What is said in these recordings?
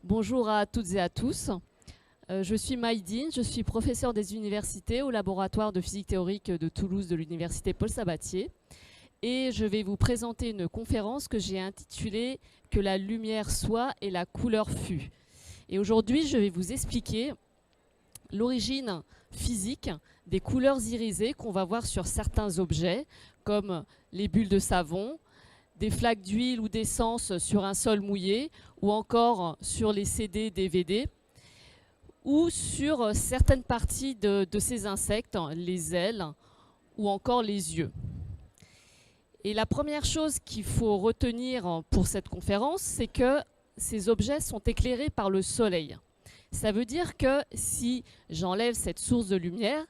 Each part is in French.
Bonjour à toutes et à tous. Je suis Maïdine, je suis professeure des universités au laboratoire de physique théorique de Toulouse de l'université Paul Sabatier. Et je vais vous présenter une conférence que j'ai intitulée « Que la lumière soit et la couleur fût ». Et aujourd'hui, je vais vous expliquer l'origine physique des couleurs irisées qu'on va voir sur certains objets, comme les bulles de savon, des flaques d'huile ou d'essence sur un sol mouillé, ou encore sur les CD, DVD, ou sur certaines parties de ces insectes, les ailes ou encore les yeux. Et la première chose qu'il faut retenir pour cette conférence, c'est que ces objets sont éclairés par le soleil. Ça veut dire que si j'enlève cette source de lumière,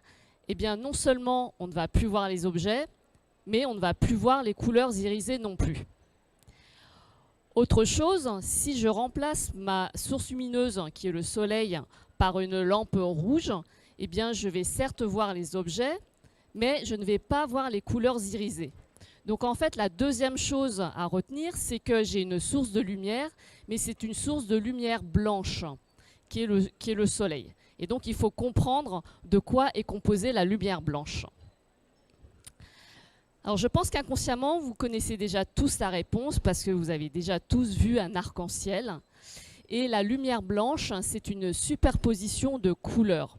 eh bien non seulement on ne va plus voir les objets, mais on ne va plus voir les couleurs irisées non plus. Autre chose, si je remplace ma source lumineuse, qui est le soleil, par une lampe rouge, eh bien je vais certes voir les objets, mais je ne vais pas voir les couleurs irisées. Donc en fait, la deuxième chose à retenir, c'est que j'ai une source de lumière, mais c'est une source de lumière blanche, qui est le soleil. Et donc il faut comprendre de quoi est composée la lumière blanche. Alors je pense qu'inconsciemment, vous connaissez déjà tous la réponse parce que vous avez déjà tous vu un arc-en-ciel. Et la lumière blanche, c'est une superposition de couleurs.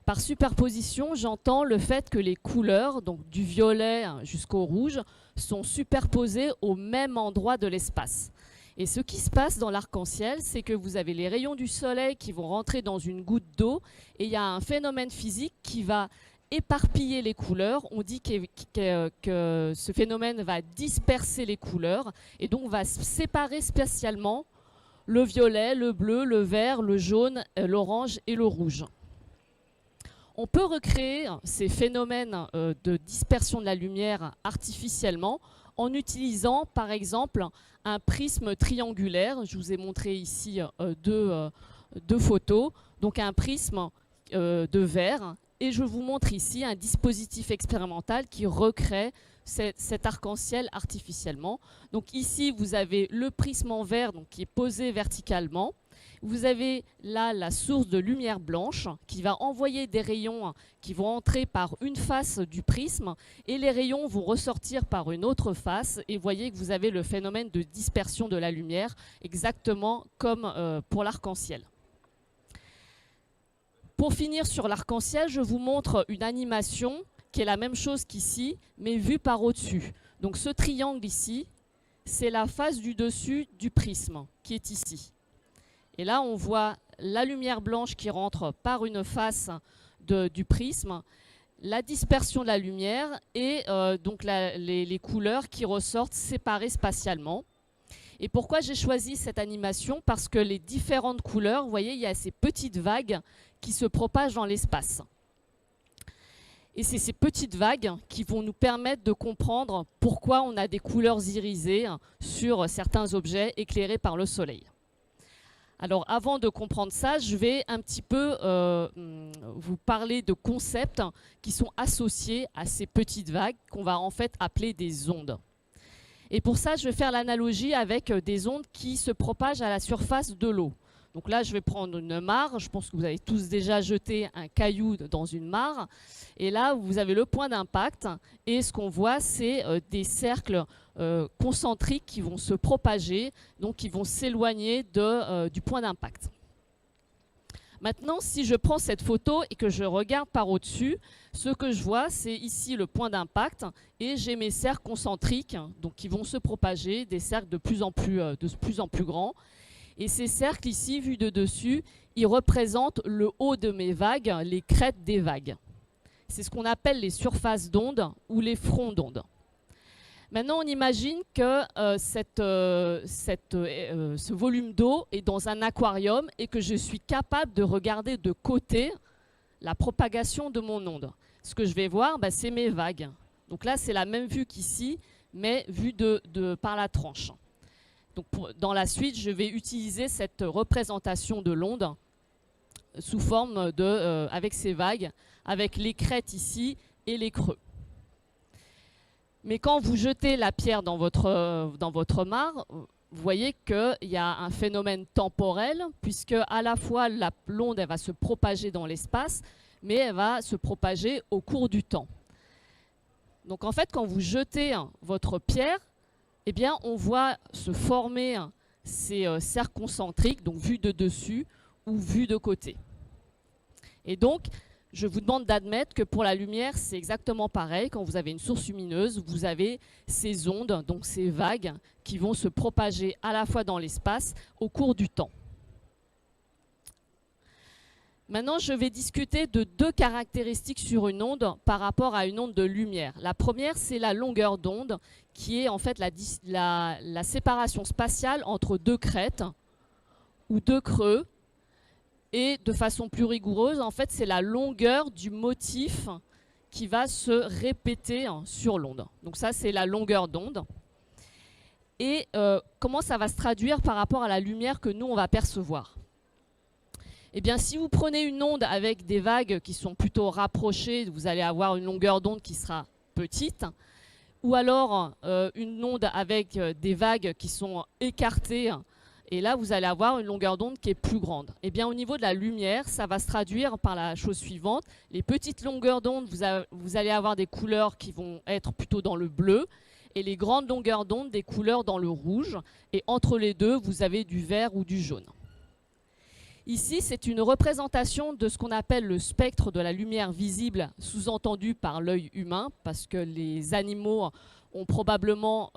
Par superposition, j'entends le fait que les couleurs, donc du violet jusqu'au rouge, sont superposées au même endroit de l'espace. Et ce qui se passe dans l'arc-en-ciel, c'est que vous avez les rayons du soleil qui vont rentrer dans une goutte d'eau et il y a un phénomène physique qui va éparpiller les couleurs. On dit que ce phénomène va disperser les couleurs et donc va séparer spatialement le violet, le bleu, le vert, le jaune, l'orange et le rouge. On peut recréer ces phénomènes de dispersion de la lumière artificiellement en utilisant par exemple un prisme triangulaire. Je vous ai montré ici deux photos, donc un prisme de verre, et je vous montre ici un dispositif expérimental qui recrée cet arc-en-ciel artificiellement. Donc ici vous avez le prisme en verre donc, qui est posé verticalement. Vous avez là la source de lumière blanche qui va envoyer des rayons qui vont entrer par une face du prisme et les rayons vont ressortir par une autre face et vous voyez que vous avez le phénomène de dispersion de la lumière exactement comme pour l'arc-en-ciel. Pour finir sur l'arc-en-ciel, je vous montre une animation qui est la même chose qu'ici mais vue par au-dessus. Donc ce triangle ici, c'est la face du dessus du prisme qui est ici. Et là, on voit la lumière blanche qui rentre par une face du prisme, la dispersion de la lumière et donc les couleurs qui ressortent séparées spatialement. Et pourquoi j'ai choisi cette animation? Parce que les différentes couleurs, vous voyez, il y a ces petites vagues qui se propagent dans l'espace. Et c'est ces petites vagues qui vont nous permettre de comprendre pourquoi on a des couleurs irisées sur certains objets éclairés par le soleil. Alors avant de comprendre ça, je vais un petit peu vous parler de concepts qui sont associés à ces petites vagues qu'on va en fait appeler des ondes. Et pour ça, je vais faire l'analogie avec des ondes qui se propagent à la surface de l'eau. Donc là, je vais prendre une mare. Je pense que vous avez tous déjà jeté un caillou dans une mare. Et là, vous avez le point d'impact. Et ce qu'on voit, c'est des cercles concentriques qui vont se propager, donc qui vont s'éloigner du point d'impact. Maintenant, si je prends cette photo et que je regarde par au-dessus, ce que je vois, c'est ici le point d'impact et j'ai mes cercles concentriques donc qui vont se propager, des cercles de plus en plus grands. Et ces cercles ici, vus de dessus, ils représentent le haut de mes vagues, les crêtes des vagues. C'est ce qu'on appelle les surfaces d'ondes ou les fronts d'ondes. Maintenant, on imagine que ce volume d'eau est dans un aquarium et que je suis capable de regarder de côté la propagation de mon onde. Ce que je vais voir, c'est mes vagues. Donc là, c'est la même vue qu'ici, mais vue par la tranche. Donc dans la suite, je vais utiliser cette représentation de l'onde sous forme avec ces vagues, avec les crêtes ici et les creux. Mais quand vous jetez la pierre dans votre mare, vous voyez qu'il y a un phénomène temporel, puisque à la fois l'onde elle va se propager dans l'espace, mais elle va se propager au cours du temps. Donc en fait, quand vous jetez votre pierre, eh bien, on voit se former ces cercles concentriques, donc vus de dessus ou vus de côté. Et donc, je vous demande d'admettre que pour la lumière, c'est exactement pareil. Quand vous avez une source lumineuse, vous avez ces ondes, donc ces vagues, qui vont se propager à la fois dans l'espace au cours du temps. Maintenant, je vais discuter de deux caractéristiques sur une onde par rapport à une onde de lumière. La première, c'est la longueur d'onde, qui est en fait la séparation spatiale entre deux crêtes ou deux creux. Et de façon plus rigoureuse, en fait, c'est la longueur du motif qui va se répéter sur l'onde. Donc ça, c'est la longueur d'onde. Et comment ça va se traduire par rapport à la lumière que nous, on va percevoir? Eh bien, si vous prenez une onde avec des vagues qui sont plutôt rapprochées, vous allez avoir une longueur d'onde qui sera petite. Ou alors une onde avec des vagues qui sont écartées, et là, vous allez avoir une longueur d'onde qui est plus grande. Eh bien, au niveau de la lumière, ça va se traduire par la chose suivante. Les petites longueurs d'onde, vous allez avoir des couleurs qui vont être plutôt dans le bleu, et les grandes longueurs d'onde, des couleurs dans le rouge. Et entre les deux, vous avez du vert ou du jaune. Ici, c'est une représentation de ce qu'on appelle le spectre de la lumière visible, sous-entendu par l'œil humain, parce que les animaux ont probablement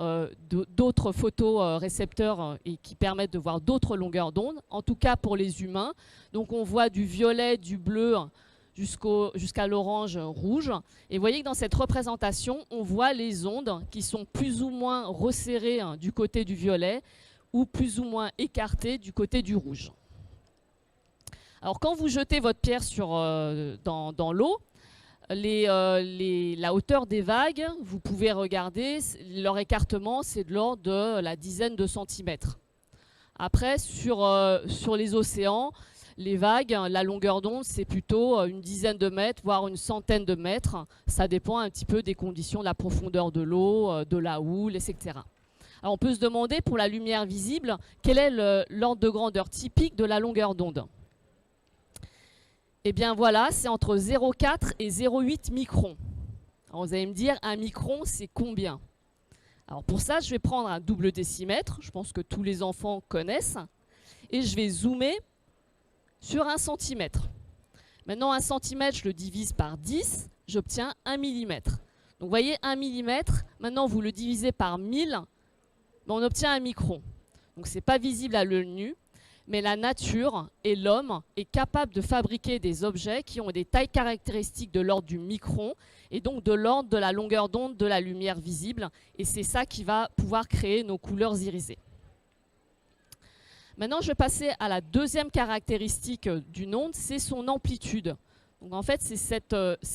d'autres photorécepteurs et qui permettent de voir d'autres longueurs d'onde, en tout cas pour les humains. Donc on voit du violet, du bleu jusqu'à l'orange rouge. Et vous voyez que dans cette représentation, on voit les ondes qui sont plus ou moins resserrées du côté du violet ou plus ou moins écartées du côté du rouge. Alors quand vous jetez votre pierre dans l'eau, la hauteur des vagues, vous pouvez regarder, leur écartement, c'est de l'ordre de la dizaine de centimètres. Après, sur les océans, les vagues, la longueur d'onde, c'est plutôt une dizaine de mètres, voire une centaine de mètres. Ça dépend un petit peu des conditions, de la profondeur de l'eau, de la houle, etc. Alors on peut se demander, pour la lumière visible, quel est l'ordre de grandeur typique de la longueur d'onde? Eh bien voilà, c'est entre 0,4 et 0,8 microns. Alors vous allez me dire, un micron, c'est combien? Alors pour ça, je vais prendre un double décimètre, je pense que tous les enfants connaissent, et je vais zoomer sur 1 centimètre. Maintenant, 1 centimètre, je le divise par 10, j'obtiens 1 millimètre. Donc vous voyez, 1 millimètre, maintenant vous le divisez par 1000, on obtient un micron. Donc ce n'est pas visible à l'œil nu. Mais la nature et l'homme est capable de fabriquer des objets qui ont des tailles caractéristiques de l'ordre du micron et donc de l'ordre de la longueur d'onde de la lumière visible. Et c'est ça qui va pouvoir créer nos couleurs irisées. Maintenant, je vais passer à la deuxième caractéristique d'une onde, c'est son amplitude. Donc en fait, c'est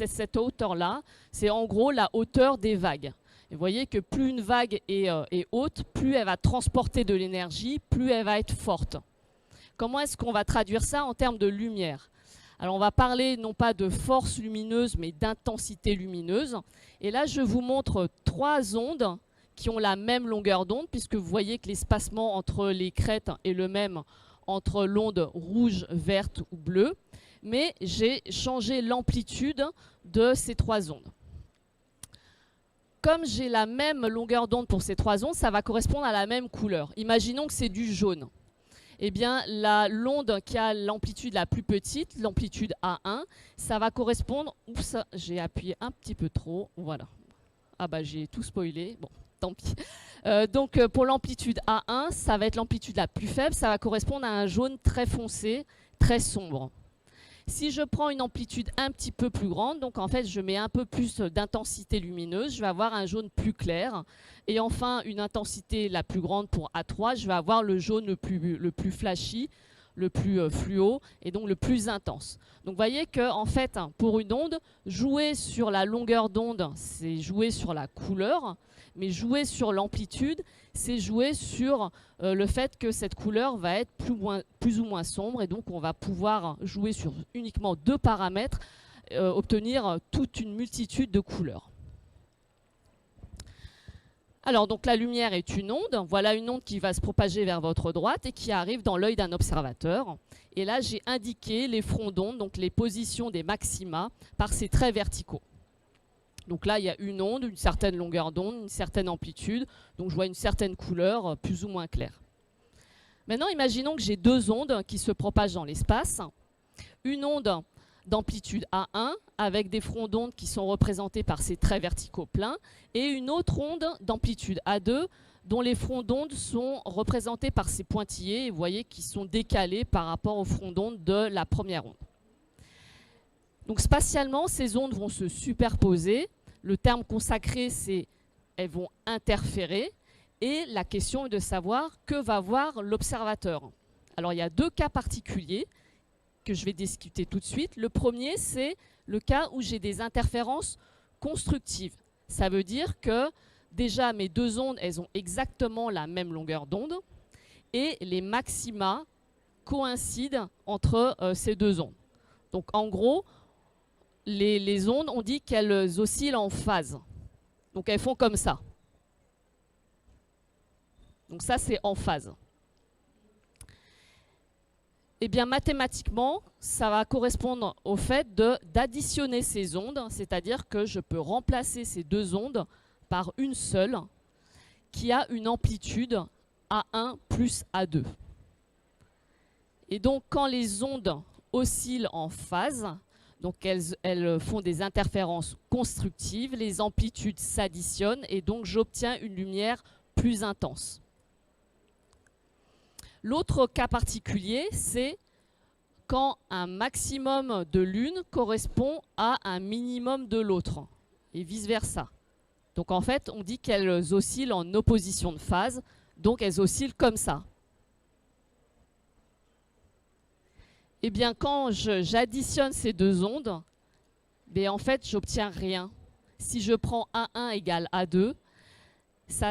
cette hauteur-là, c'est en gros la hauteur des vagues. Et vous voyez que plus une vague est haute, plus elle va transporter de l'énergie, plus elle va être forte. Comment est-ce qu'on va traduire ça en termes de lumière? Alors on va parler non pas de force lumineuse, mais d'intensité lumineuse. Et là, je vous montre 3 ondes qui ont la même longueur d'onde, puisque vous voyez que l'espacement entre les crêtes est le même entre l'onde rouge, verte ou bleue. Mais j'ai changé l'amplitude de ces 3 ondes. Comme j'ai la même longueur d'onde pour ces 3 ondes, ça va correspondre à la même couleur. Imaginons que c'est du jaune. Eh bien, l'onde qui a l'amplitude la plus petite, l'amplitude A1, ça va correspondre... Oups, j'ai appuyé un petit peu trop. Voilà. Ah bah j'ai tout spoilé. Bon, tant pis. Donc pour l'amplitude A1, ça va être l'amplitude la plus faible. Ça va correspondre à un jaune très foncé, très sombre. Si je prends une amplitude un petit peu plus grande, donc en fait je mets un peu plus d'intensité lumineuse, je vais avoir un jaune plus clair. Et enfin une intensité la plus grande pour A3, je vais avoir le jaune le plus flashy, le plus fluo et donc le plus intense. Donc vous voyez que en fait pour une onde, jouer sur la longueur d'onde, c'est jouer sur la couleur, mais jouer sur l'amplitude, c'est jouer sur le fait que cette couleur va être plus ou moins sombre et donc on va pouvoir jouer sur uniquement 2 paramètres, obtenir toute une multitude de couleurs. Alors, donc la lumière est une onde. Voilà une onde qui va se propager vers votre droite et qui arrive dans l'œil d'un observateur. Et là, j'ai indiqué les fronts d'onde, donc les positions des maxima, par ces traits verticaux. Donc là, il y a une onde, une certaine longueur d'onde, une certaine amplitude. Donc je vois une certaine couleur, plus ou moins claire. Maintenant, imaginons que j'ai deux ondes qui se propagent dans l'espace. Une onde d'amplitude A1 avec des fronts d'onde qui sont représentés par ces traits verticaux pleins et une autre onde d'amplitude A2 dont les fronts d'onde sont représentés par ces pointillés, et vous voyez, qui sont décalés par rapport aux fronts d'onde de la première onde. Donc spatialement, ces ondes vont se superposer. Le terme consacré, c'est elles vont interférer. Et la question est de savoir que va voir l'observateur. Alors il y a deux cas particuliers que je vais discuter tout de suite. Le premier, c'est le cas où j'ai des interférences constructives. Ça veut dire que déjà mes deux ondes, elles ont exactement la même longueur d'onde et les maxima coïncident entre ces deux ondes. Donc en gros, les ondes, on dit qu'elles oscillent en phase. Donc elles font comme ça. Donc ça, c'est en phase. Eh bien, mathématiquement, ça va correspondre au fait d'additionner ces ondes, c'est-à-dire que je peux remplacer ces deux ondes par une seule qui a une amplitude A1 plus A2. Et donc, quand les ondes oscillent en phase, donc elles font des interférences constructives, les amplitudes s'additionnent et donc j'obtiens une lumière plus intense. L'autre cas particulier, c'est quand un maximum de l'une correspond à un minimum de l'autre, et vice-versa. Donc en fait, on dit qu'elles oscillent en opposition de phase, donc elles oscillent comme ça. Eh bien, quand j'additionne ces deux ondes, en fait, j'obtiens rien. Si je prends A1 égale A2,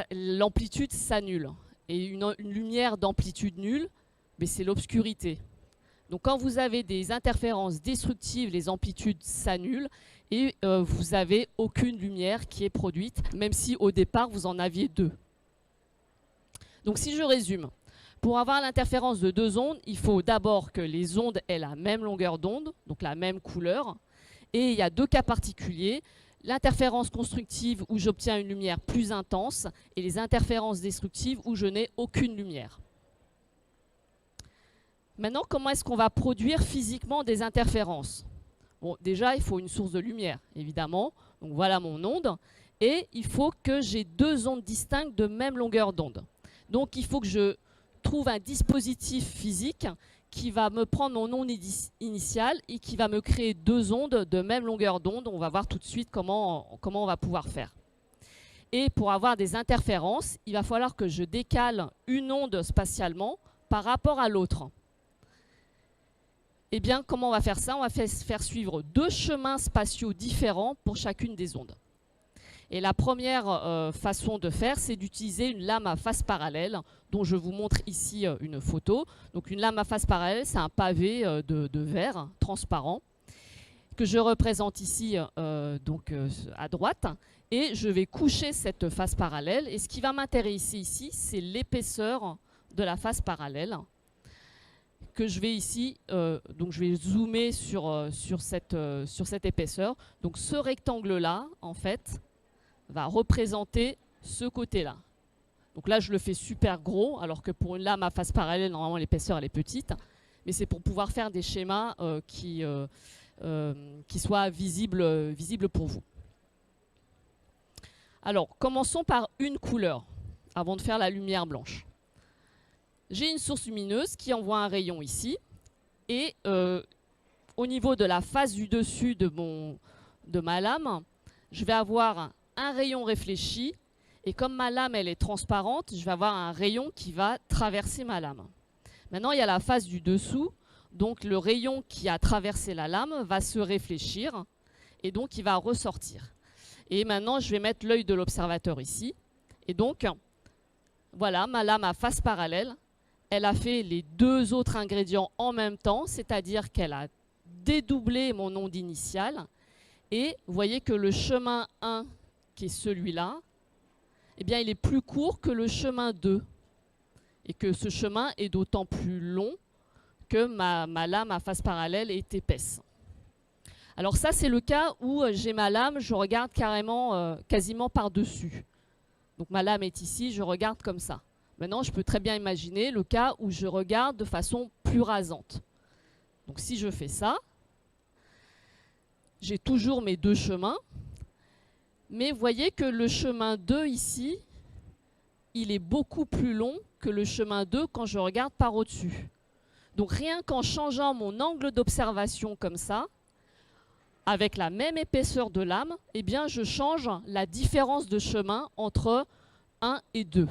l'amplitude s'annule. Et une lumière d'amplitude nulle, c'est l'obscurité. Donc quand vous avez des interférences destructives, les amplitudes s'annulent et vous n'avez aucune lumière qui est produite, même si au départ vous en aviez deux. Donc si je résume, pour avoir l'interférence de deux ondes, il faut d'abord que les ondes aient la même longueur d'onde, donc la même couleur. Et il y a deux cas particuliers. L'interférence constructive où j'obtiens une lumière plus intense et les interférences destructives où je n'ai aucune lumière. Maintenant, comment est-ce qu'on va produire physiquement des interférences? Bon, déjà, il faut une source de lumière, évidemment. Donc voilà mon onde. Et il faut que j'ai deux ondes distinctes de même longueur d'onde. Donc il faut que je trouve un dispositif physique qui va me prendre mon onde initiale et qui va me créer deux ondes de même longueur d'onde. On va voir tout de suite comment on va pouvoir faire. Et pour avoir des interférences, il va falloir que je décale une onde spatialement par rapport à l'autre. Eh bien, comment on va faire ça? On va faire suivre deux chemins spatiaux différents pour chacune des ondes. Et la première façon de faire, c'est d'utiliser une lame à face parallèle, dont je vous montre ici une photo. Donc une lame à face parallèle, c'est un pavé de verre transparent, que je représente ici à droite. Et je vais coucher cette face parallèle. Et ce qui va m'intéresser ici, c'est l'épaisseur de la face parallèle, que je vais ici, donc je vais zoomer sur cette épaisseur. Donc ce rectangle-là, en fait, va représenter ce côté-là. Donc là, je le fais super gros, alors que pour une lame à face parallèle, normalement, l'épaisseur, elle est petite. Mais c'est pour pouvoir faire des schémas qui soient visibles pour vous. Alors, commençons par une couleur, avant de faire la lumière blanche. J'ai une source lumineuse qui envoie un rayon ici. Et au niveau de la face du dessus de ma lame, je vais avoir un rayon réfléchi, et comme ma lame elle est transparente, je vais avoir un rayon qui va traverser ma lame. Maintenant, il y a la face du dessous, donc le rayon qui a traversé la lame va se réfléchir, et donc il va ressortir. Et maintenant, je vais mettre l'œil de l'observateur ici, et donc, voilà, ma lame à face parallèle, elle a fait les deux autres ingrédients en même temps, c'est-à-dire qu'elle a dédoublé mon onde initiale, et vous voyez que le chemin 1, qui est celui-là, eh bien, il est plus court que le chemin 2. Et que ce chemin est d'autant plus long que ma lame à face parallèle est épaisse. Alors ça, c'est le cas où j'ai ma lame, je regarde quasiment par-dessus. Donc ma lame est ici, je regarde comme ça. Maintenant, je peux très bien imaginer le cas où je regarde de façon plus rasante. Donc si je fais ça, j'ai toujours mes deux chemins. Mais vous voyez que le chemin 2 ici, il est beaucoup plus long que le chemin 2 quand je regarde par au-dessus. Donc rien qu'en changeant mon angle d'observation comme ça, avec la même épaisseur de lame, eh bien je change la différence de chemin entre 1 et 2.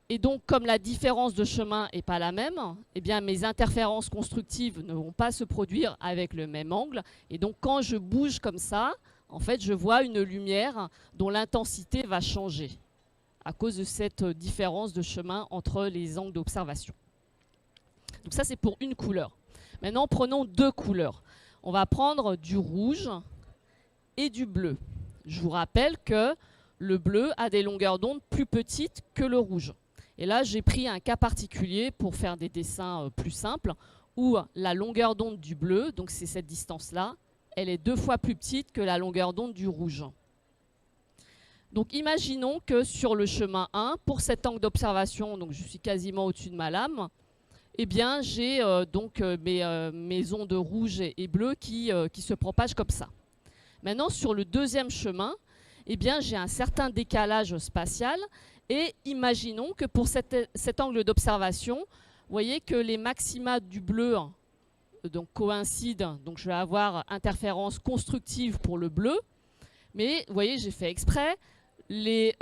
Et donc, comme la différence de chemin n'est pas la même, eh bien mes interférences constructives ne vont pas se produire avec le même angle. Et donc, quand je bouge comme ça, en fait, je vois une lumière dont l'intensité va changer à cause de cette différence de chemin entre les angles d'observation. Donc ça, c'est pour une couleur. Maintenant, prenons deux couleurs. On va prendre du rouge et du bleu. Je vous rappelle que le bleu a des longueurs d'onde plus petites que le rouge. Et là, j'ai pris un cas particulier pour faire des dessins plus simples, où la longueur d'onde du bleu, donc c'est cette distance-là, elle est 2 fois plus petite que la longueur d'onde du rouge. Donc imaginons que sur le chemin 1, pour cet angle d'observation, donc je suis quasiment au-dessus de ma lame, eh bien j'ai mes ondes rouges et bleues qui se propagent comme ça. Maintenant, sur le deuxième chemin, eh bien j'ai un certain décalage spatial. Et imaginons que pour cet angle d'observation, vous voyez que les maxima du bleu donc, coïncident. Donc je vais avoir interférence constructive pour le bleu. Mais vous voyez, j'ai fait exprès. Les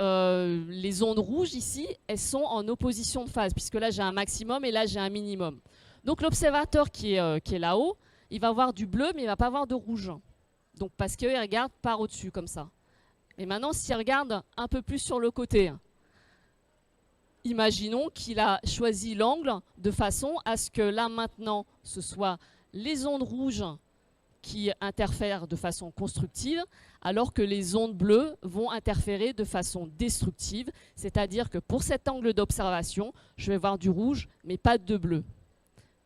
ondes rouges ici, elles sont en opposition de phase, puisque là j'ai un maximum et là j'ai un minimum. Donc l'observateur qui est là-haut, il va voir du bleu, mais il ne va pas voir de rouge. Donc parce qu'il regarde par au-dessus, comme ça. Et maintenant, s'il regarde un peu plus sur le côté, imaginons qu'il a choisi l'angle de façon à ce que là maintenant, ce soit les ondes rouges qui interfèrent de façon constructive, alors que les ondes bleues vont interférer de façon destructive. C'est-à-dire que pour cet angle d'observation, je vais voir du rouge, mais pas de bleu.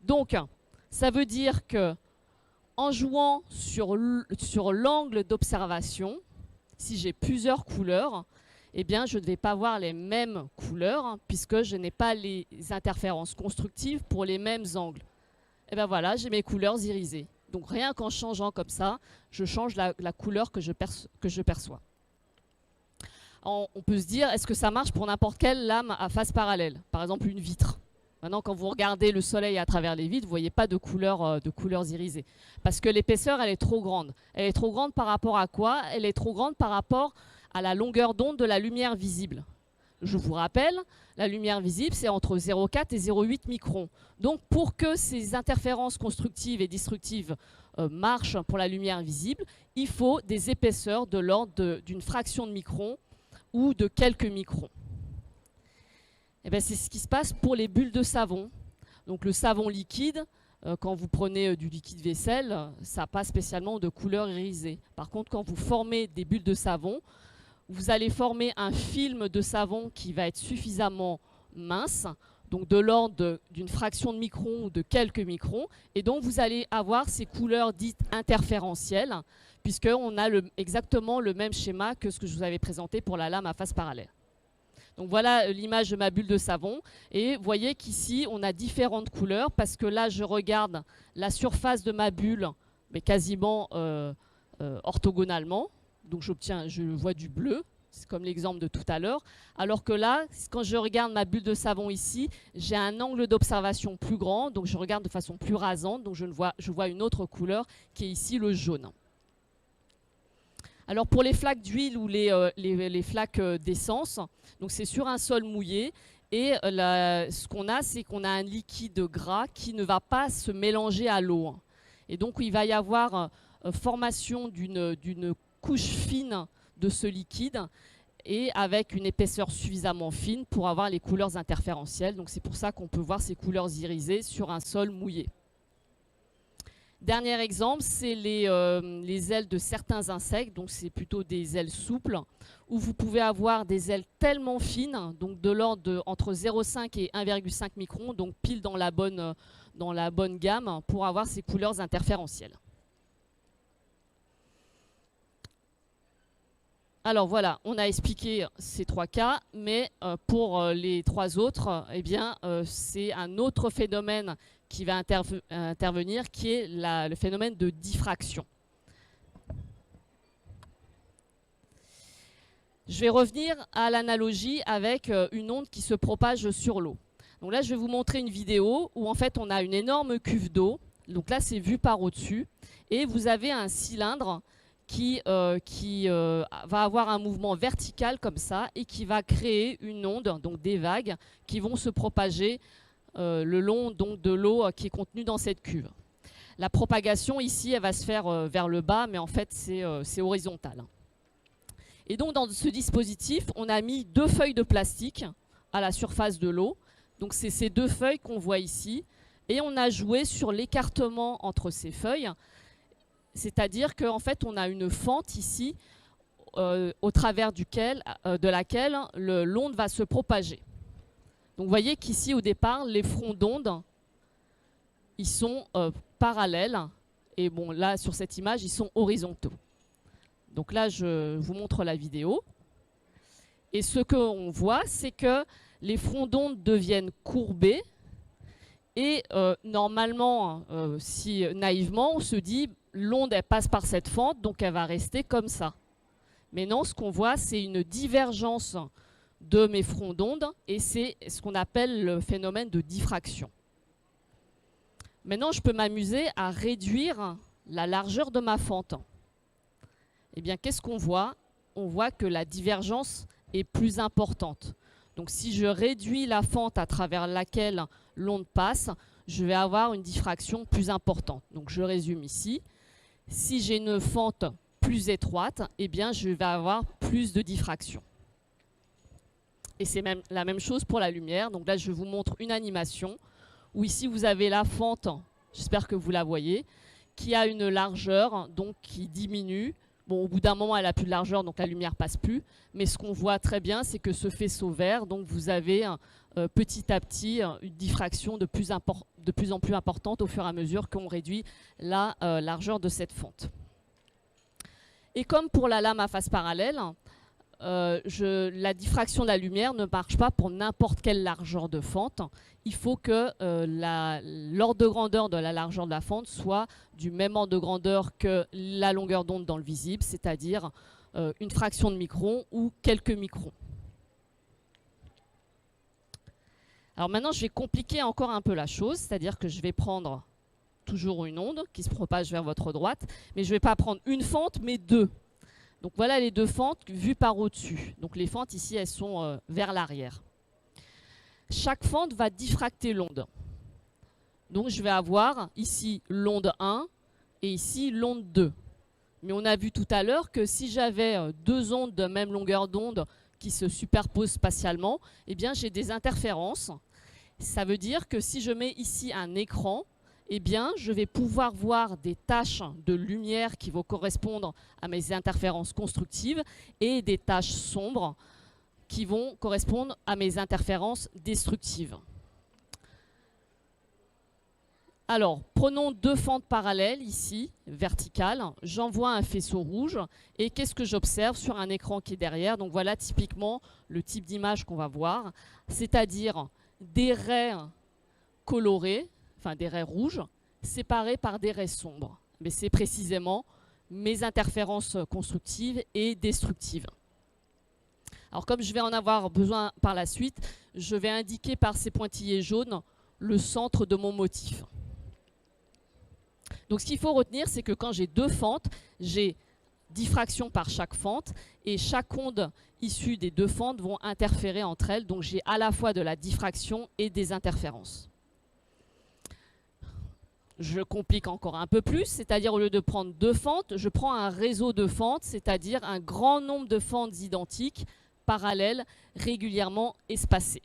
Donc, ça veut dire que en jouant sur l'angle d'observation, si j'ai plusieurs couleurs, eh bien, je ne vais pas voir les mêmes couleurs, hein, puisque je n'ai pas les interférences constructives pour les mêmes angles. Et bien voilà, j'ai mes couleurs irisées. Donc rien qu'en changeant comme ça, je change la couleur que je perçois. On peut se dire, est-ce que ça marche pour n'importe quelle lame à face parallèle? Par exemple, une vitre. Maintenant, quand vous regardez le soleil à travers les vitres, vous ne voyez pas de couleurs irisées. Parce que l'épaisseur, elle est trop grande. Elle est trop grande par rapport à quoi? Elle est trop grande par rapport à la longueur d'onde de la lumière visible. Je vous rappelle, la lumière visible, c'est entre 0,4 et 0,8 microns. Donc, pour que ces interférences constructives et destructives marchent pour la lumière visible, il faut des épaisseurs de l'ordre d'une fraction de micron ou de quelques microns. Et bien, c'est ce qui se passe pour les bulles de savon. Donc, le savon liquide, quand vous prenez du liquide vaisselle, ça n'a pas spécialement de couleur irisée. Par contre, quand vous formez des bulles de savon, vous allez former un film de savon qui va être suffisamment mince, donc de l'ordre d'une fraction de micron ou de quelques microns, et donc vous allez avoir ces couleurs dites interférentielles, puisqu'on a exactement le même schéma que ce que je vous avais présenté pour la lame à face parallèle. Donc voilà l'image de ma bulle de savon, et vous voyez qu'ici on a différentes couleurs, parce que là je regarde la surface de ma bulle, mais quasiment orthogonalement. Donc je vois du bleu, c'est comme l'exemple de tout à l'heure. Alors que là, quand je regarde ma bulle de savon ici, j'ai un angle d'observation plus grand, donc je regarde de façon plus rasante, donc je vois une autre couleur qui est ici le jaune. Alors pour les flaques d'huile ou les flaques d'essence, donc c'est sur un sol mouillé, et ce qu'on a, c'est qu'on a un liquide gras qui ne va pas se mélanger à l'eau. Et donc il va y avoir formation d'une couche fine de ce liquide et avec une épaisseur suffisamment fine pour avoir les couleurs interférentielles. Donc c'est pour ça qu'on peut voir ces couleurs irisées sur un sol mouillé. Dernier exemple, c'est les ailes de certains insectes, donc c'est plutôt des ailes souples, où vous pouvez avoir des ailes tellement fines, donc de l'ordre entre 0,5 et 1,5 microns, donc pile dans la bonne gamme, pour avoir ces couleurs interférentielles. Alors voilà, on a expliqué ces 3 cas, mais pour les 3 autres, eh bien, c'est un autre phénomène qui va intervenir, qui est le phénomène de diffraction. Je vais revenir à l'analogie avec une onde qui se propage sur l'eau. Donc là, je vais vous montrer une vidéo où en fait on a une énorme cuve d'eau. Donc là, c'est vu par au-dessus. Et vous avez un cylindre qui va avoir un mouvement vertical comme ça et qui va créer une onde, donc des vagues, qui vont se propager le long donc, de l'eau qui est contenue dans cette cuve. La propagation ici, elle va se faire vers le bas, mais en fait, c'est horizontal. Et donc, dans ce dispositif, on a mis 2 feuilles de plastique à la surface de l'eau. Donc, c'est ces 2 feuilles qu'on voit ici. Et on a joué sur l'écartement entre ces feuilles. C'est-à-dire qu'en fait, on a une fente ici, au travers de laquelle l'onde va se propager. Donc, vous voyez qu'ici, au départ, les fronts d'onde, ils sont parallèles. Et bon, là, sur cette image, ils sont horizontaux. Donc là, je vous montre la vidéo. Et ce qu'on voit, c'est que les fronts d'onde deviennent courbés. Et normalement, si naïvement, on se dit, l'onde, elle passe par cette fente, donc elle va rester comme ça. Mais non, ce qu'on voit, c'est une divergence de mes fronts d'onde, et c'est ce qu'on appelle le phénomène de diffraction. Maintenant, je peux m'amuser à réduire la largeur de ma fente. Eh bien, qu'est-ce qu'on voit? On voit que la divergence est plus importante. Donc, si je réduis la fente à travers laquelle l'onde passe, je vais avoir une diffraction plus importante. Donc, je résume ici. Si j'ai une fente plus étroite, eh bien, je vais avoir plus de diffraction. Et c'est même la même chose pour la lumière. Donc là, je vous montre une animation où ici, vous avez la fente, j'espère que vous la voyez, qui a une largeur donc, qui diminue. Bon, au bout d'un moment, elle n'a plus de largeur, donc la lumière ne passe plus. Mais ce qu'on voit très bien, c'est que ce faisceau vert, donc vous avez petit à petit une diffraction de plus en plus importante au fur et à mesure qu'on réduit la largeur de cette fente. Et comme pour la lame à face parallèle, la diffraction de la lumière ne marche pas pour n'importe quelle largeur de fente. Il faut que l'ordre de grandeur de la largeur de la fente soit du même ordre de grandeur que la longueur d'onde dans le visible, c'est-à-dire une fraction de micron ou quelques microns. Alors maintenant, je vais compliquer encore un peu la chose, c'est-à-dire que je vais prendre toujours une onde qui se propage vers votre droite, mais je ne vais pas prendre une fente, mais 2. Donc voilà les 2 fentes vues par au-dessus. Donc les fentes ici, elles sont vers l'arrière. Chaque fente va diffracter l'onde. Donc je vais avoir ici l'onde 1 et ici l'onde 2. Mais on a vu tout à l'heure que si j'avais 2 ondes de même longueur d'onde qui se superposent spatialement, eh bien j'ai des interférences. Ça veut dire que si je mets ici un écran, eh bien, je vais pouvoir voir des taches de lumière qui vont correspondre à mes interférences constructives et des taches sombres qui vont correspondre à mes interférences destructives. Alors, prenons 2 fentes parallèles ici, verticales. J'envoie un faisceau rouge et qu'est-ce que j'observe sur un écran qui est derrière? Donc voilà typiquement le type d'image qu'on va voir, c'est-à-dire des raies colorées, enfin des raies rouges, séparées par des raies sombres. Mais c'est précisément mes interférences constructives et destructives. Alors comme je vais en avoir besoin par la suite, je vais indiquer par ces pointillés jaunes le centre de mon motif. Donc ce qu'il faut retenir, c'est que quand j'ai 2 fentes, j'ai diffraction par chaque fente et chaque onde issue des 2 fentes vont interférer entre elles. Donc j'ai à la fois de la diffraction et des interférences. Je complique encore un peu plus, c'est-à-dire au lieu de prendre 2 fentes, je prends un réseau de fentes, c'est-à-dire un grand nombre de fentes identiques, parallèles, régulièrement espacées.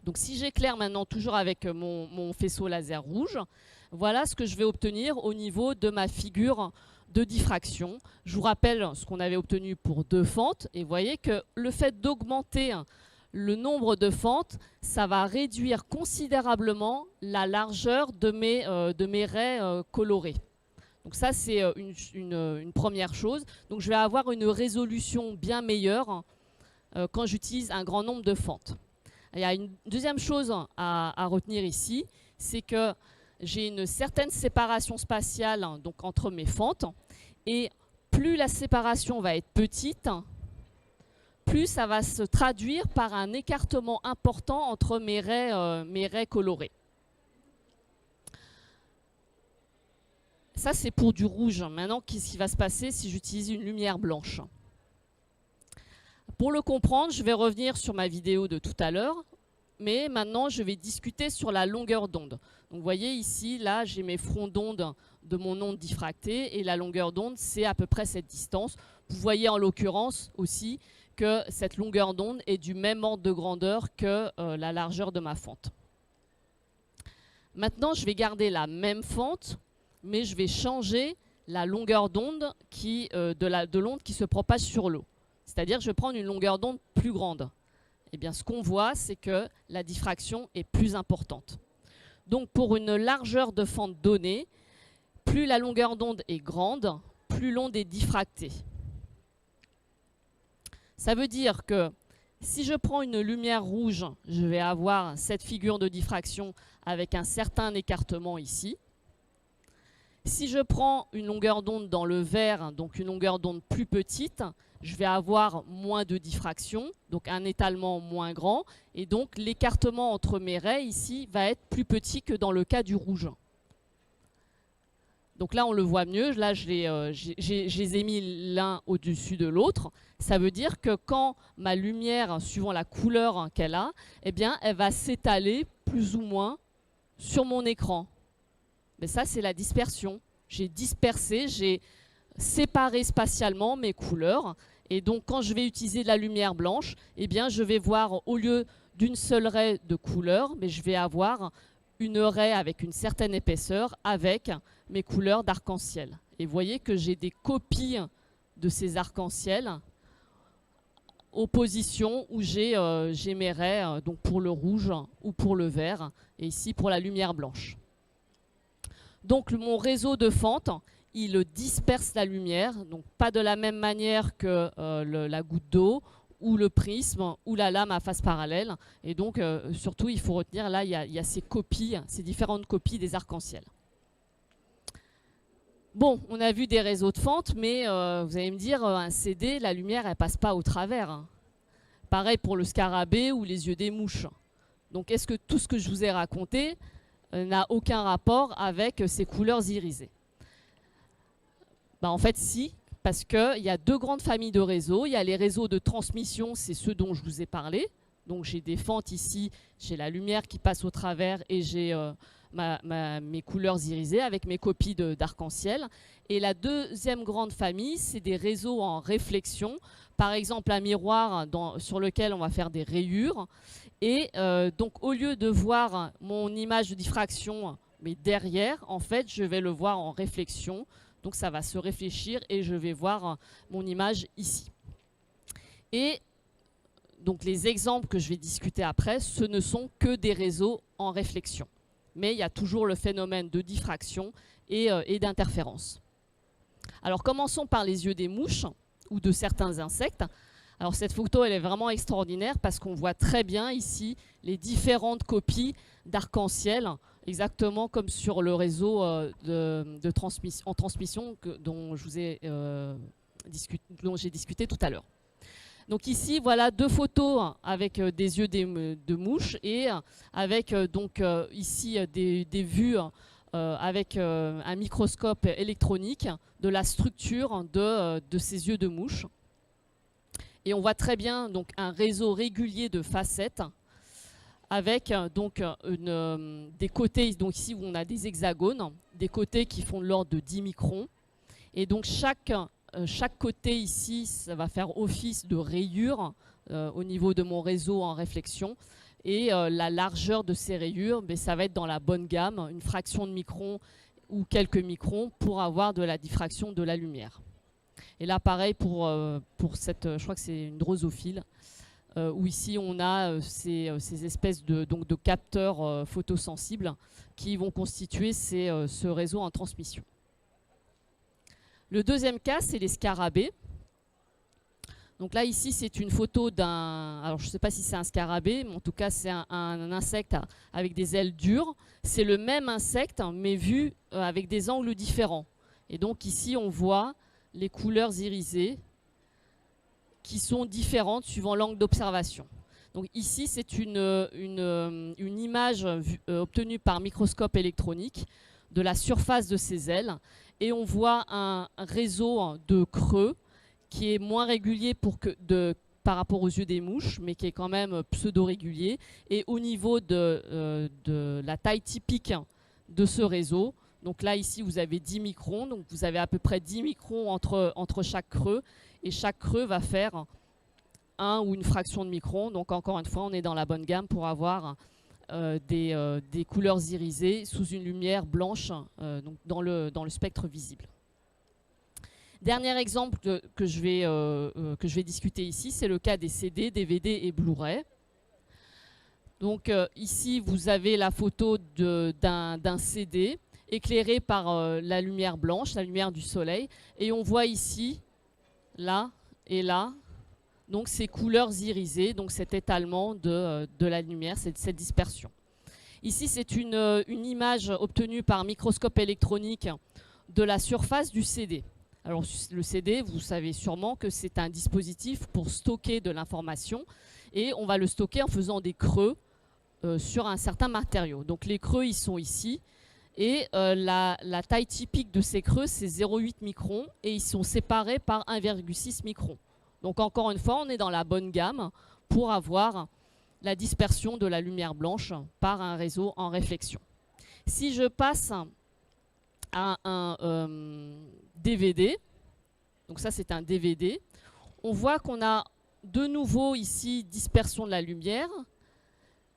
Donc si j'éclaire maintenant toujours avec mon faisceau laser rouge, voilà ce que je vais obtenir au niveau de ma figure de diffraction. Je vous rappelle ce qu'on avait obtenu pour 2 fentes, et vous voyez que le fait d'augmenter le nombre de fentes, ça va réduire considérablement la largeur de mes raies colorées. Donc ça, c'est une première chose. Donc je vais avoir une résolution bien meilleure quand j'utilise un grand nombre de fentes. Il y a une deuxième chose à retenir ici, c'est que j'ai une certaine séparation spatiale donc, entre mes fentes, et plus la séparation va être petite, plus ça va se traduire par un écartement important entre mes raies colorées. Ça, c'est pour du rouge. Maintenant, qu'est-ce qui va se passer si j'utilise une lumière blanche? Pour le comprendre, je vais revenir sur ma vidéo de tout à l'heure, mais maintenant, je vais discuter sur la longueur d'onde. Donc, vous voyez ici, là, j'ai mes fronts d'onde de mon onde diffractée, et la longueur d'onde, c'est à peu près cette distance. Vous voyez en l'occurrence aussi que cette longueur d'onde est du même ordre de grandeur que la largeur de ma fente. Maintenant, je vais garder la même fente, mais je vais changer la longueur d'onde de l'onde qui se propage sur l'eau. C'est-à-dire que je vais prendre une longueur d'onde plus grande. Eh bien, ce qu'on voit, c'est que la diffraction est plus importante. Donc, pour une largeur de fente donnée, plus la longueur d'onde est grande, plus l'onde est diffractée. Ça veut dire que si je prends une lumière rouge, je vais avoir cette figure de diffraction avec un certain écartement ici. Si je prends une longueur d'onde dans le vert, donc une longueur d'onde plus petite, je vais avoir moins de diffraction, donc un étalement moins grand, et donc l'écartement entre mes raies ici va être plus petit que dans le cas du rouge. Donc là, on le voit mieux, là je les ai mis l'un au-dessus de l'autre. Ça veut dire que quand ma lumière, suivant la couleur qu'elle a, eh bien, elle va s'étaler plus ou moins sur mon écran. Mais ça, c'est la dispersion. J'ai dispersé, j'ai séparé spatialement mes couleurs. Et donc, quand je vais utiliser de la lumière blanche, eh bien, je vais voir, au lieu d'une seule raie de couleur, mais je vais avoir une raie avec une certaine épaisseur avec mes couleurs d'arc-en-ciel. Et vous voyez que j'ai des copies de ces arcs-en-ciel aux positions où j'ai mes raies, donc pour le rouge ou pour le vert, et ici pour la lumière blanche. Donc mon réseau de fentes, il disperse la lumière, donc pas de la même manière que la goutte d'eau ou le prisme ou la lame à face parallèle. Et donc surtout il faut retenir là il y a ces copies, ces différentes copies des arcs-en-ciel. Bon, on a vu des réseaux de fentes, mais vous allez me dire, un CD, la lumière, elle passe pas au travers. Hein. Pareil pour le scarabée ou les yeux des mouches. Donc, est-ce que tout ce que je vous ai raconté n'a aucun rapport avec ces couleurs irisées? Ben, en fait, si, parce qu'il y a 2 grandes familles de réseaux. Il y a les réseaux de transmission, c'est ceux dont je vous ai parlé. Donc, j'ai des fentes ici, j'ai la lumière qui passe au travers et j'ai mes couleurs irisées avec mes copies d'arc-en-ciel. Et la deuxième grande famille, c'est des réseaux en réflexion. Par exemple, un miroir sur lequel on va faire des rayures. Et donc, au lieu de voir mon image de diffraction, mais derrière, en fait, je vais le voir en réflexion. Donc, ça va se réfléchir et je vais voir mon image ici. Et donc, les exemples que je vais discuter après, ce ne sont que des réseaux en réflexion. Mais il y a toujours le phénomène de diffraction et d'interférence. Alors, commençons par les yeux des mouches ou de certains insectes. Alors, cette photo, elle est vraiment extraordinaire parce qu'on voit très bien ici les différentes copies d'arc-en-ciel, exactement comme sur le réseau en transmission dont j'ai discuté tout à l'heure. Donc ici, voilà 2 photos avec des yeux de mouche et avec donc ici des vues avec un microscope électronique de la structure de ces yeux de mouche. Et on voit très bien donc un réseau régulier de facettes avec donc des côtés, donc ici où on a des hexagones, des côtés qui font de l'ordre de 10 microns. Et donc chaque côté ici, ça va faire office de rayure au niveau de mon réseau en réflexion. Et la largeur de ces rayures, ben, ça va être dans la bonne gamme, une fraction de micron ou quelques microns pour avoir de la diffraction de la lumière. Et là, pareil pour cette, je crois que c'est une drosophile, où ici on a ces espèces de capteurs photosensibles qui vont constituer ce réseau en transmission. Le deuxième cas, c'est les scarabées. Donc là, ici, c'est une photo d'un... Alors, je ne sais pas si c'est un scarabée, mais en tout cas, c'est un insecte avec des ailes dures. C'est le même insecte, mais vu avec des angles différents. Et donc, ici, on voit les couleurs irisées qui sont différentes suivant l'angle d'observation. Donc ici, c'est une image obtenue par microscope électronique de la surface de ces ailes. Et on voit un réseau de creux qui est moins régulier par rapport aux yeux des mouches, mais qui est quand même pseudo-régulier. Et au niveau de la taille typique de ce réseau, donc là, ici, vous avez 10 microns. Donc vous avez à peu près 10 microns entre chaque creux. Et chaque creux va faire un ou une fraction de micron. Donc encore une fois, on est dans la bonne gamme pour avoir des couleurs irisées sous une lumière blanche donc dans le spectre visible. Dernier exemple que je vais discuter ici, c'est le cas des CD, DVD et Blu-ray. Donc ici, vous avez la photo d'un CD éclairé par la lumière blanche, la lumière du soleil. Et on voit ici, là et là, donc ces couleurs irisées, donc cet étalement de la lumière, cette dispersion. Ici, c'est une image obtenue par microscope électronique de la surface du CD. Alors le CD, vous savez sûrement que c'est un dispositif pour stocker de l'information et on va le stocker en faisant des creux sur un certain matériau. Donc les creux, ils sont ici et la taille typique de ces creux, c'est 0,8 microns et ils sont séparés par 1,6 microns. Donc encore une fois, on est dans la bonne gamme pour avoir la dispersion de la lumière blanche par un réseau en réflexion. Si je passe à un DVD, donc ça c'est un DVD, on voit qu'on a de nouveau ici dispersion de la lumière,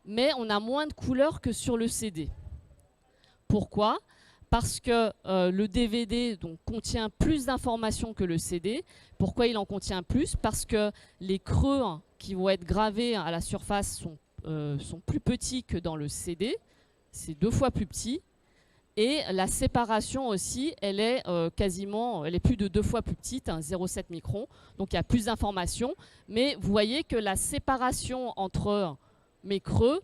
mais on a moins de couleurs que sur le CD. Pourquoi ? Parce que le DVD donc, contient plus d'informations que le CD. Pourquoi il en contient plus ? Parce que les creux qui vont être gravés à la surface sont plus petits que dans le CD. C'est 2 fois plus petit. Et la séparation aussi, elle est plus de 2 fois plus petite, 0,7 microns. Donc il y a plus d'informations. Mais vous voyez que la séparation entre mes creux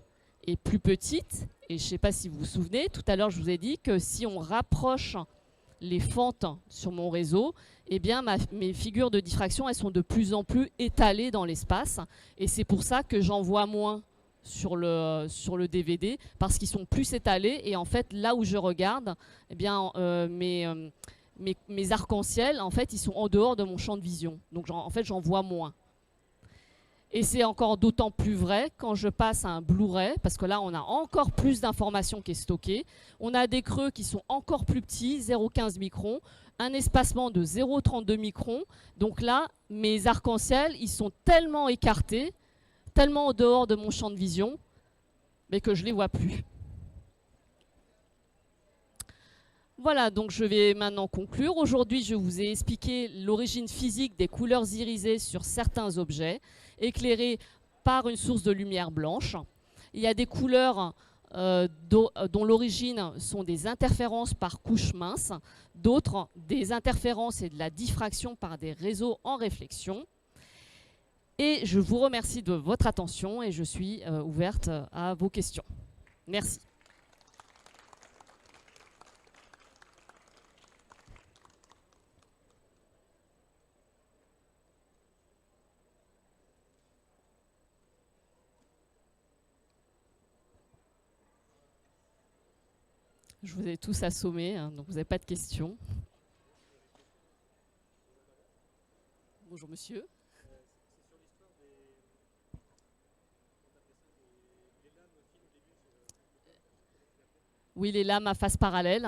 est plus petite. Et je ne sais pas si vous vous souvenez, tout à l'heure je vous ai dit que si on rapproche les fentes sur mon réseau, eh bien mes figures de diffraction, elles sont de plus en plus étalées dans l'espace. Et c'est pour ça que j'en vois moins sur le DVD, parce qu'ils sont plus étalés. Et en fait, là où je regarde, eh bien, mes arcs-en-ciel, en fait, ils sont en dehors de mon champ de vision. Donc en fait, j'en vois moins. Et c'est encore d'autant plus vrai quand je passe à un Blu-ray, parce que là, on a encore plus d'informations qui est stockée. On a des creux qui sont encore plus petits, 0,15 microns, un espacement de 0,32 microns. Donc là, mes arcs-en-ciel, ils sont tellement écartés, tellement en dehors de mon champ de vision, mais que je ne les vois plus. Voilà, donc je vais maintenant conclure. Aujourd'hui, je vous ai expliqué l'origine physique des couleurs irisées sur certains objets, éclairés par une source de lumière blanche. Il y a des couleurs dont l'origine sont des interférences par couches minces, d'autres des interférences et de la diffraction par des réseaux en réflexion. Et je vous remercie de votre attention et je suis ouverte à vos questions. Merci. Je vous ai tous assommés, hein, donc vous n'avez pas de questions. Bonjour monsieur. Oui, les lames à face parallèle.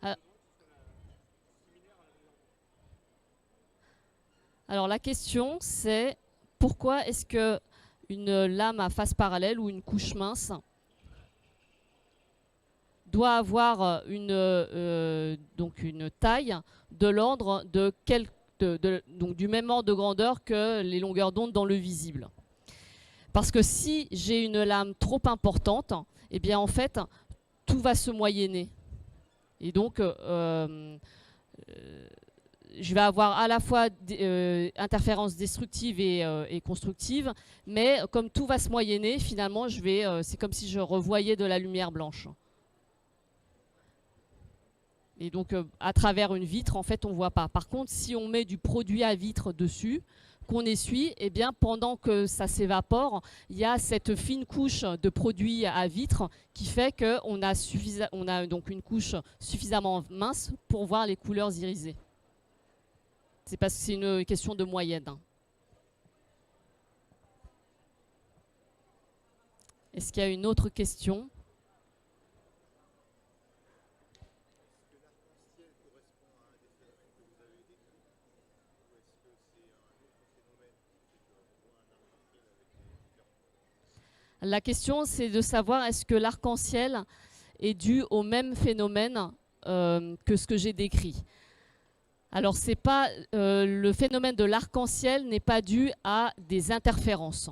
Ah, alors la question c'est pourquoi est-ce que une lame à face parallèle ou une couche mince doit avoir donc une taille de l'ordre donc du même ordre de grandeur que les longueurs d'onde dans le visible. Parce que si j'ai une lame trop importante, eh bien en fait, tout va se moyenner. Et donc, je vais avoir à la fois interférences destructives et constructives, mais comme tout va se moyenner, finalement, c'est comme si je revoyais de la lumière blanche. Et donc, à travers une vitre, en fait, on ne voit pas. Par contre, si on met du produit à vitre dessus, qu'on essuie, eh bien, pendant que ça s'évapore, il y a cette fine couche de produit à vitre qui fait qu'on a donc une couche suffisamment mince pour voir les couleurs irisées. C'est parce que c'est une question de moyenne. Est-ce qu'il y a une autre question ? La question, c'est de savoir est-ce que l'arc-en-ciel est dû au même phénomène que ce que j'ai décrit. Alors, le phénomène de l'arc-en-ciel n'est pas dû à des interférences.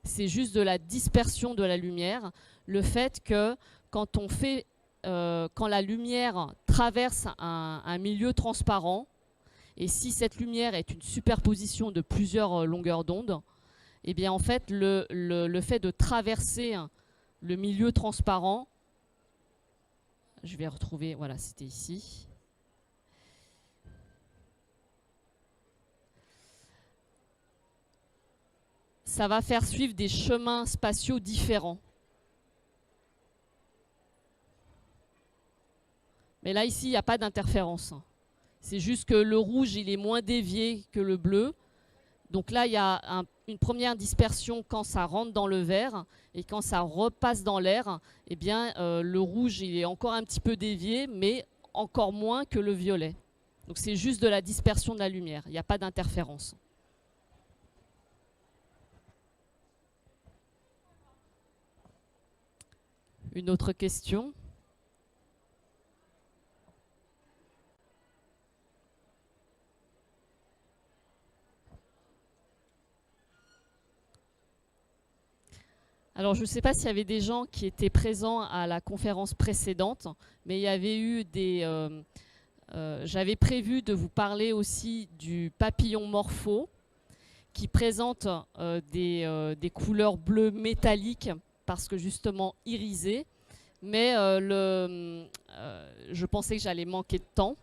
C'est juste de la dispersion de la lumière. Le fait que quand la lumière traverse un milieu transparent, et si cette lumière est une superposition de plusieurs longueurs d'onde, eh bien en fait, le fait de traverser le milieu transparent, je vais retrouver, voilà, c'était ici. Ça va faire suivre des chemins spatiaux différents. Mais là, ici, il n'y a pas d'interférence. C'est juste que le rouge, il est moins dévié que le bleu. Donc là, il y a une première dispersion quand ça rentre dans le vert, et quand ça repasse dans l'air, eh bien, le rouge, il est encore un petit peu dévié, mais encore moins que le violet. Donc c'est juste de la dispersion de la lumière, il n'y a pas d'interférence. Une autre question ? Alors, je ne sais pas s'il y avait des gens qui étaient présents à la conférence précédente, mais il y avait eu j'avais prévu de vous parler aussi du papillon morpho, qui présente des couleurs bleues métalliques, parce que justement irisées. Mais je pensais que j'allais manquer de temps.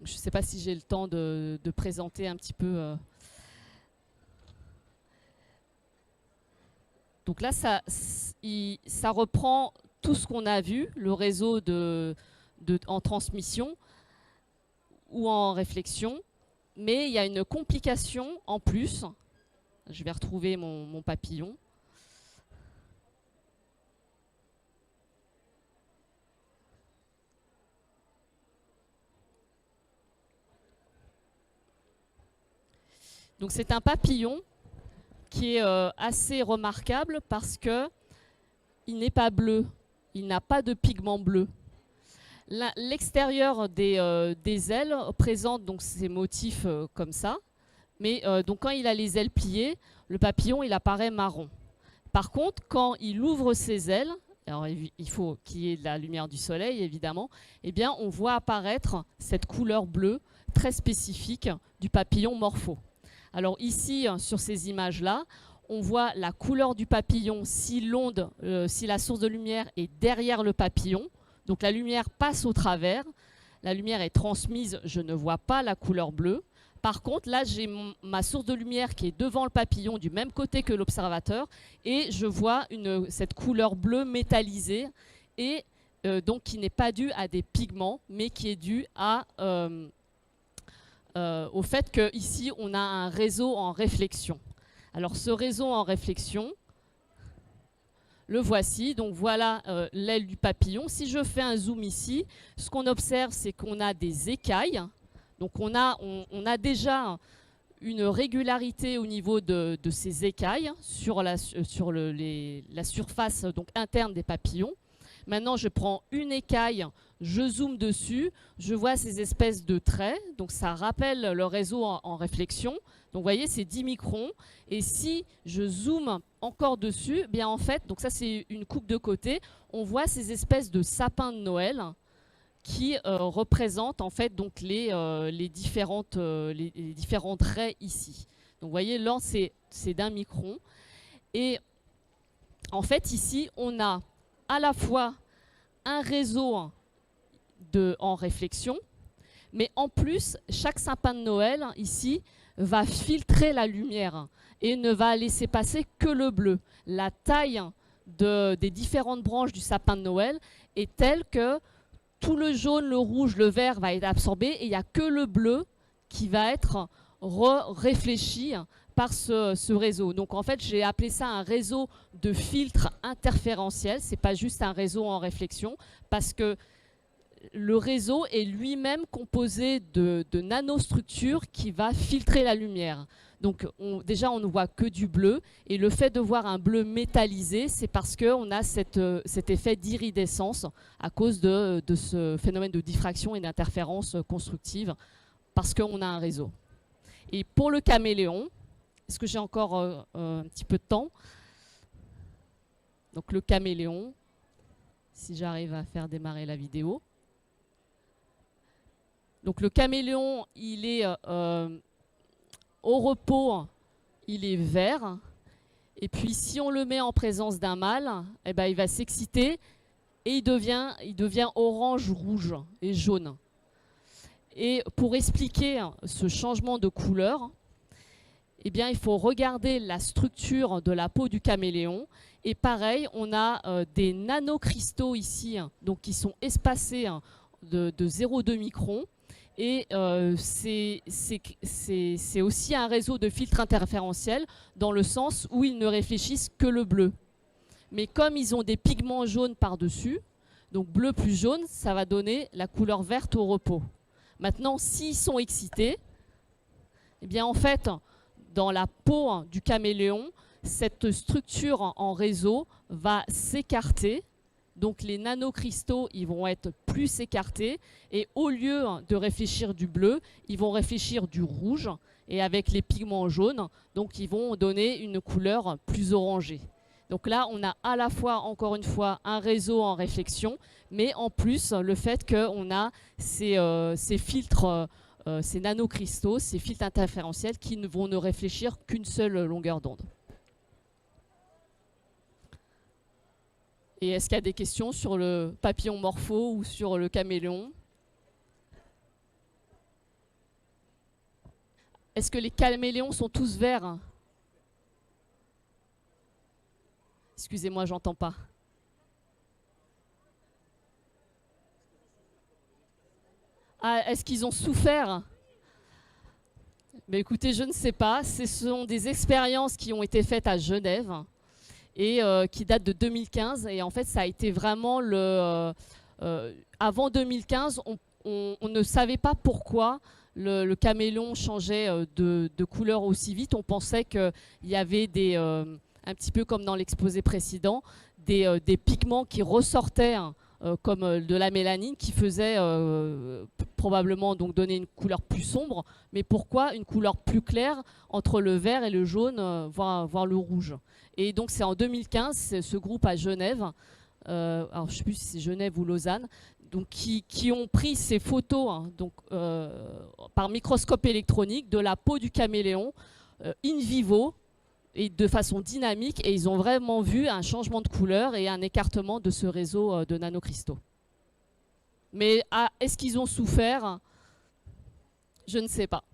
Je ne sais pas si j'ai le temps de présenter un petit peu... Donc là, ça reprend tout ce qu'on a vu, le réseau en transmission ou en réflexion, mais il y a une complication en plus. Je vais retrouver mon papillon. Donc c'est un papillon qui est assez remarquable parce que il n'est pas bleu, il n'a pas de pigment bleu. L'extérieur des ailes présente donc ces motifs comme ça, mais donc quand il a les ailes pliées, le papillon il apparaît marron. Par contre, quand il ouvre ses ailes, alors il faut qu'il y ait de la lumière du soleil évidemment, eh bien on voit apparaître cette couleur bleue très spécifique du papillon morpho. Alors ici, sur ces images-là, on voit la couleur du papillon si la source de lumière est derrière le papillon. Donc la lumière passe au travers, la lumière est transmise, je ne vois pas la couleur bleue. Par contre, là, j'ai ma source de lumière qui est devant le papillon, du même côté que l'observateur, et je vois cette couleur bleue métallisée, et donc qui n'est pas due à des pigments, mais qui est due au fait qu'ici, on a un réseau en réflexion. Alors, ce réseau en réflexion, Le voici, donc voilà l'aile du papillon. Si je fais un zoom ici, ce qu'on observe, c'est qu'on a des écailles. Donc on a déjà une régularité au niveau de ces écailles sur la surface donc, interne des papillons. Maintenant, je prends une écaille, je zoome dessus, je vois ces espèces de traits. Donc ça rappelle le réseau en réflexion. Donc vous voyez, c'est 10 microns. Et si je zoome encore dessus, eh bien en fait, donc ça c'est une coupe de côté, on voit ces espèces de sapins de Noël qui représentent en fait donc les différents traits ici. Donc vous voyez, là c'est d'1 micron. Et en fait ici, on a à la fois un réseau en réflexion, mais en plus, chaque sapin de Noël ici va filtrer la lumière et ne va laisser passer que le bleu. La taille des différentes branches du sapin de Noël est telle que tout le jaune, le rouge, le vert va être absorbé et il n'y a que le bleu qui va être réfléchi par ce réseau. Donc en fait, j'ai appelé ça un réseau de filtres interférentiels. Ce n'est pas juste un réseau en réflexion, parce que le réseau est lui-même composé de nanostructures qui va filtrer la lumière. Donc déjà, on ne voit que du bleu. Et le fait de voir un bleu métallisé, c'est parce qu'on a cet effet d'iridescence à cause de ce phénomène de diffraction et d'interférence constructive, parce qu'on a un réseau. Et pour le caméléon, est-ce que j'ai encore un petit peu de temps? Donc le caméléon, si j'arrive à faire démarrer la vidéo. Donc le caméléon, il est au repos, il est vert. Et puis si on le met en présence d'un mâle, eh ben, il va s'exciter et il devient orange, rouge et jaune. Et pour expliquer ce changement de couleur, eh bien, il faut regarder la structure de la peau du caméléon. Et pareil, on a des nanocristaux ici, donc qui sont espacés de 0,2 microns. Et c'est aussi un réseau de filtres interférentiels dans le sens où ils ne réfléchissent que le bleu. Mais comme ils ont des pigments jaunes par-dessus, donc bleu plus jaune, ça va donner la couleur verte au repos. Maintenant, s'ils sont excités, eh bien en fait, dans la peau du caméléon, cette structure en réseau va s'écarter. Donc les nanocristaux, ils vont être plus écartés. Et au lieu de réfléchir du bleu, ils vont réfléchir du rouge. Et avec les pigments jaunes, donc ils vont donner une couleur plus orangée. Donc là, on a à la fois, encore une fois, un réseau en réflexion, mais en plus, le fait qu'on a ces filtres, ces nanocristaux, ces filtres interférentiels qui ne vont ne réfléchir qu'une seule longueur d'onde. Et est-ce qu'il y a des questions sur le papillon morpho ou sur le caméléon? Est-ce que les caméléons sont tous verts? Excusez-moi, j'entends pas. Ah, est-ce qu'ils ont souffert? Mais écoutez, je ne sais pas. Ce sont des expériences qui ont été faites à Genève et qui datent de 2015. Et en fait, ça a été vraiment avant 2015, on ne savait pas pourquoi le caméléon changeait de couleur aussi vite. On pensait qu'il y avait un petit peu comme dans l'exposé précédent, des pigments qui ressortaient comme de la mélanine qui faisait probablement donc donner une couleur plus sombre. Mais pourquoi une couleur plus claire entre le vert et le jaune, voire le rouge? Et donc c'est en 2015, ce groupe à Genève, alors je ne sais plus si c'est Genève ou Lausanne, donc qui ont pris ces photos donc, par microscope électronique de la peau du caméléon in vivo et de façon dynamique, et ils ont vraiment vu un changement de couleur et un écartement de ce réseau de nanocristaux. Mais est-ce qu'ils ont souffert? Je ne sais pas.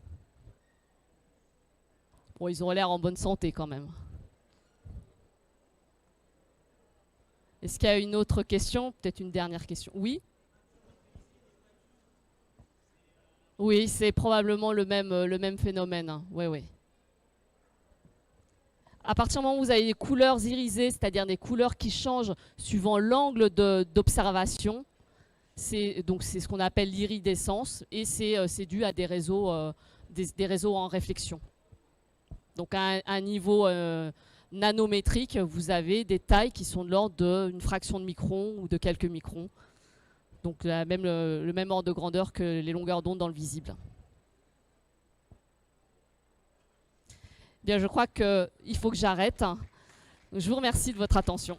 Bon, ils ont l'air en bonne santé quand même. Est-ce qu'il y a une autre question? Peut-être une dernière question. Oui? Oui, c'est probablement le même phénomène. Oui, oui. À partir du moment où vous avez des couleurs irisées, c'est-à-dire des couleurs qui changent suivant l'angle d'observation, c'est ce qu'on appelle l'iridescence, et c'est dû à des réseaux en réflexion. Donc à un niveau nanométrique, vous avez des tailles qui sont de l'ordre d'une fraction de micron ou de quelques microns. Donc le même ordre de grandeur que les longueurs d'onde dans le visible. Bien, je crois qu'il faut que j'arrête. Je vous remercie de votre attention.